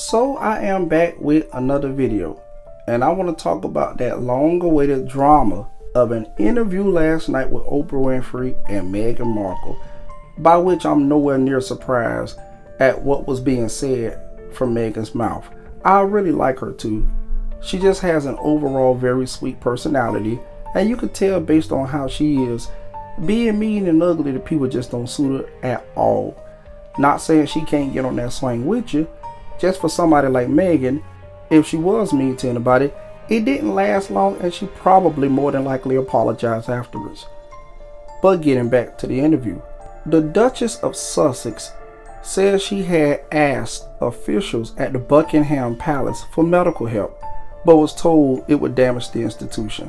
So I am back with another video, and I want to talk about that long-awaited drama of an interview last night with Oprah Winfrey and Meghan Markle, by which I'm nowhere near surprised at what was being said from Meghan's mouth. I really like her too. She just has an overall very sweet personality, and you can tell based on how she is. Being mean and ugly to people just don't suit her at all. Not saying she can't get on that swing with you. Just for somebody like Meghan, if she was mean to anybody, it didn't last long and she probably more than likely apologized afterwards. But getting back to the interview, the Duchess of Sussex says she had asked officials at the Buckingham Palace for medical help, but was told it would damage the institution.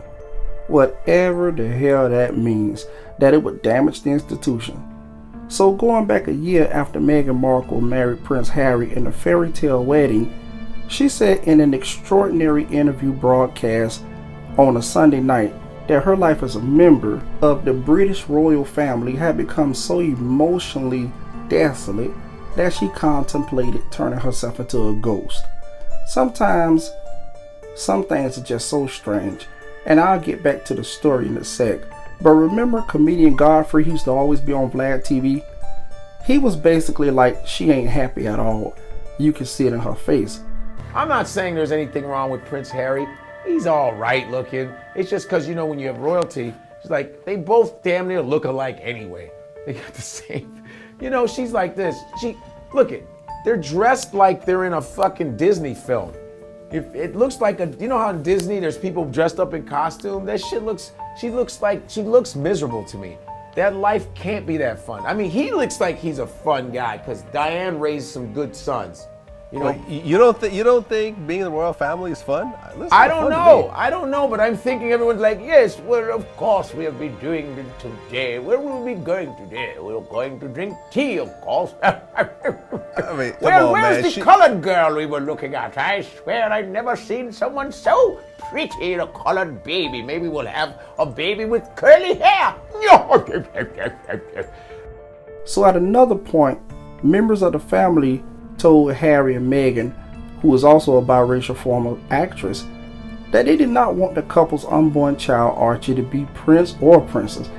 Whatever the hell that means, that it would damage the institution. So going back a year after Meghan Markle married Prince Harry in a fairy tale wedding, she said in an extraordinary interview broadcast on a Sunday night that her life as a member of the British royal family had become so emotionally desolate that she contemplated turning herself into a ghost. Sometimes, some things are just so strange, and I'll get back to the story in a sec. But remember comedian Godfrey, he used to always be on Vlad TV? He was basically like, she ain't happy at all. You can see it in her face. I'm not saying there's anything wrong with Prince Harry. He's all right looking. It's just because, you know, when you have royalty, it's like they both damn near look alike anyway. They got the same, you know, she's like this. Look it, they're dressed like they're in a fucking Disney film. If it looks like you know how in Disney there's people dressed up in costume? That shit she looks miserable to me. That life can't be that fun. I mean, he looks like he's a fun guy because Diane raised some good sons. You know, well, you don't think being in the royal family is fun? I don't know, but I'm thinking everyone's like, yes, well, of course we'll be doing it today. Where will we be going today? We're going to drink tea, of course. I mean, where's the colored girl we were looking at? I swear I've never seen someone so pretty, a colored baby. Maybe we'll have a baby with curly hair. So at another point, members of the family told Harry and Meghan, who is also a biracial former actress, that they did not want the couple's unborn child Archie to be prince or princess.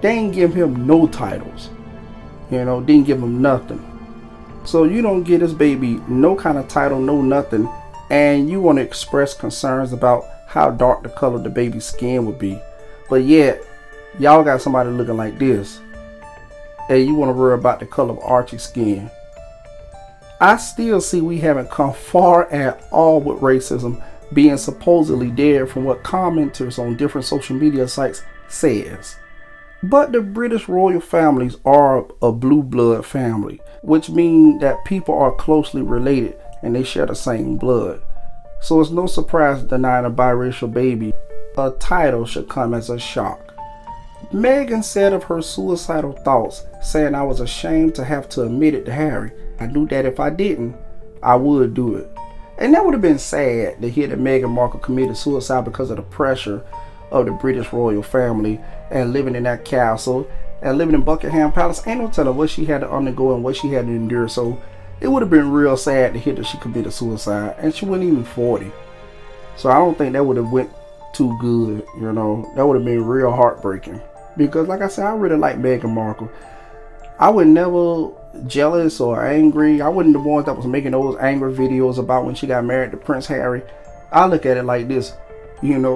They didn't give him no titles, didn't give him nothing. So you don't get this baby no kind of title, no nothing, and you want to express concerns about how dark the color of the baby's skin would be, but yet y'all got somebody looking like this, and you want to worry about the color of Archie's skin. I still see we haven't come far at all with racism being supposedly dead from what commenters on different social media sites says. But the British royal families are a blue blood family, which means that people are closely related and they share the same blood. So it's no surprise denying a biracial baby a title should come as a shock. Meghan said of her suicidal thoughts, saying, "I was ashamed to have to admit it to Harry. I knew that if I didn't, I would do it." And that would have been sad to hear that Meghan Markle committed suicide because of the pressure of the British royal family and living in that castle and living in Buckingham Palace. Ain't no telling what she had to undergo and what she had to endure. So it would have been real sad to hear that she committed suicide, and she wasn't even 40. So I don't think that would have went too good, That would have been real heartbreaking. Because like I said, I really like Meghan Markle. I was never jealous or angry. I wasn't the one that was making those angry videos about when she got married to Prince Harry. I look at it like this.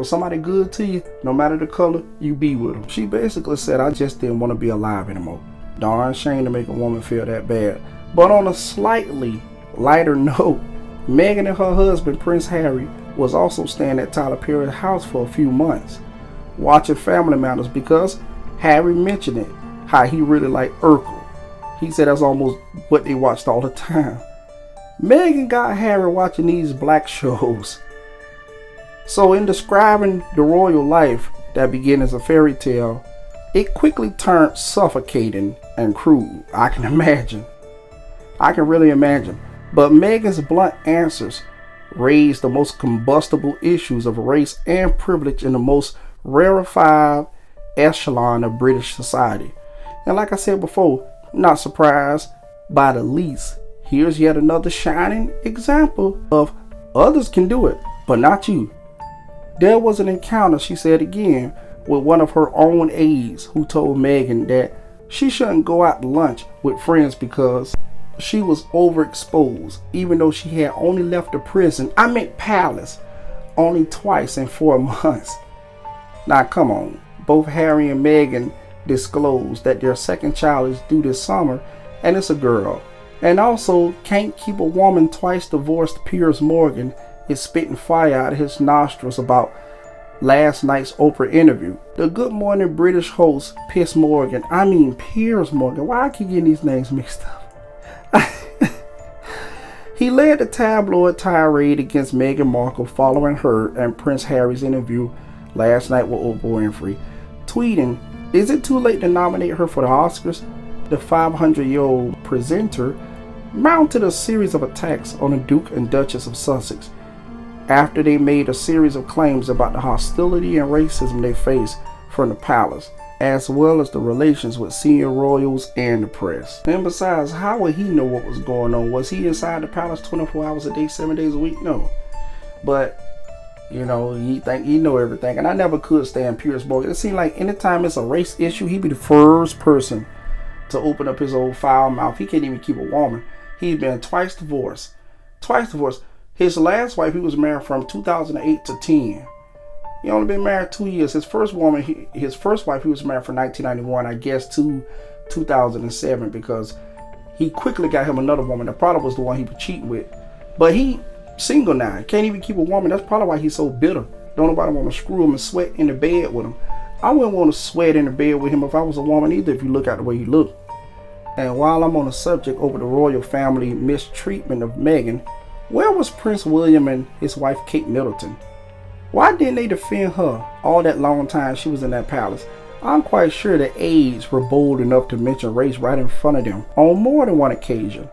Somebody good to you, no matter the color, you be with them. She basically said, I just didn't want to be alive anymore. Darn shame to make a woman feel that bad. But on a slightly lighter note, Meghan and her husband, Prince Harry, was also staying at Tyler Perry's house for a few months, watching Family Matters, because Harry mentioned it, how he really liked Urkel. He said that's almost what they watched all the time. Meghan got Harry watching these black shows. So in describing the royal life that began as a fairy tale, it quickly turned suffocating and cruel. I can really imagine. But Meghan's blunt answers raised the most combustible issues of race and privilege in the most rarefied echelon of British society. And like I said before, not surprised by the least Here's yet another shining example of others can do it, but not you. There was an encounter, she said again, with one of her own aides who told Meghan that she shouldn't go out to lunch with friends because she was overexposed, even though she had only left the prison, palace, only twice in 4 months. Now come on, both Harry and Meghan disclosed that their second child is due this summer, and it's a girl. And also, can't keep a woman twice divorced Piers Morgan is spitting fire out of his nostrils about last night's Oprah interview. The Good Morning British host Piers Morgan, Piers Morgan, why I keep getting these names mixed up? He led the tabloid tirade against Meghan Markle following her and Prince Harry's interview last night with Oprah Winfrey, tweeting, "Is it too late to nominate her for the Oscars?" The 500-year-old presenter mounted a series of attacks on the Duke and Duchess of Sussex after they made a series of claims about the hostility and racism they face from the palace, as well as the relations with senior royals and the press. And besides, how would he know what was going on? Was he inside the palace 24 hours a day, 7 days a week? No. But, he think he know everything. And I never could stand Piers Morgan. It seemed like anytime it's a race issue, he'd be the first person to open up his old foul mouth. He can't even keep a woman. He's been twice divorced. His last wife, he was married from 2008 to 10. He only been married 2 years. His first wife, he was married from 1991, I guess, to 2007, because he quickly got him another woman. That probably was the one he was cheating with. But he single now. He can't even keep a woman. That's probably why he's so bitter. Don't nobody want to screw him and sweat in the bed with him. I wouldn't want to sweat in the bed with him if I was a woman either, if you look at the way he looked. And while I'm on the subject over the royal family mistreatment of Meghan, where was Prince William and his wife Kate Middleton? Why didn't they defend her all that long time she was in that palace? I'm quite sure the aides were bold enough to mention race right in front of them on more than one occasion.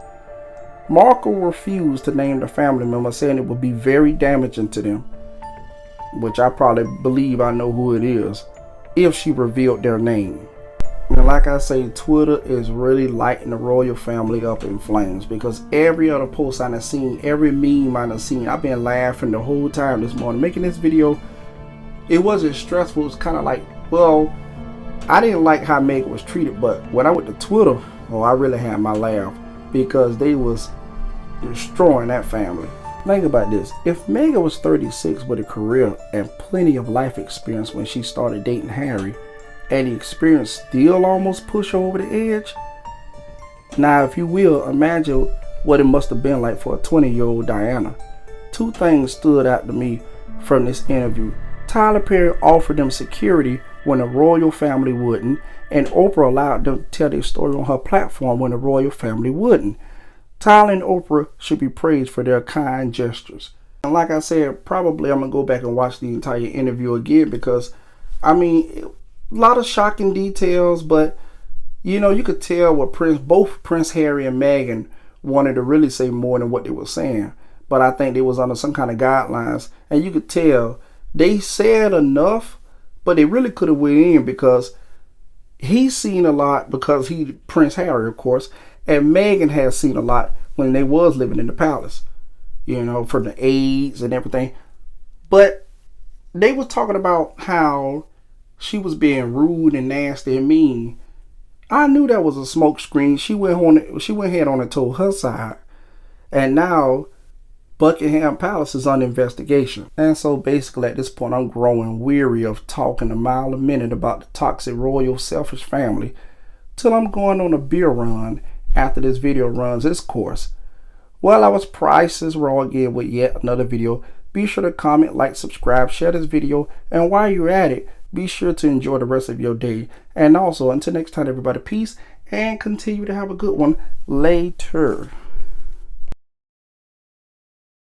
Markle refused to name the family member, saying it would be very damaging to them, which I probably believe I know who it is, if she revealed their name. And like I say, Twitter is really lighting the royal family up in flames, because every other post I done seen, every meme I done seen, I've been laughing the whole time this morning. Making this video, it wasn't stressful. It was kind of like, well, I didn't like how Meghan was treated, but when I went to Twitter, I really had my laugh, because they was destroying that family. Think about this. If Meghan was 36 with a career and plenty of life experience when she started dating Harry, and the experience still almost pushed her over the edge, now if you will, imagine what it must have been like for a 20-year-old Diana. Two things stood out to me from this interview. Tyler Perry offered them security when the royal family wouldn't, and Oprah allowed them to tell their story on her platform when the royal family wouldn't. Tyler and Oprah should be praised for their kind gestures. And like I said, probably I'm going to go back and watch the entire interview again, because, a lot of shocking details, but, you could tell what both Prince Harry and Meghan wanted to really say more than what they were saying. But I think they was under some kind of guidelines, and you could tell they said enough, but they really could have went in, because he's seen a lot, because Prince Harry, of course, and Meghan has seen a lot when they was living in the palace, from the aides and everything. But they was talking about how she was being rude and nasty and mean. I knew that was a smoke screen. She went ahead on and told her side. And now Buckingham Palace is under investigation. And so basically at this point, I'm growing weary of talking a mile a minute about the toxic royal selfish family, till I'm going on a beer run after this video runs its course. Well, I was Prices Raw again with yet another video. Be sure to comment, like, subscribe, share this video, and while you're at it, be sure to enjoy the rest of your day. And also, until next time, everybody, peace, and continue to have a good one later.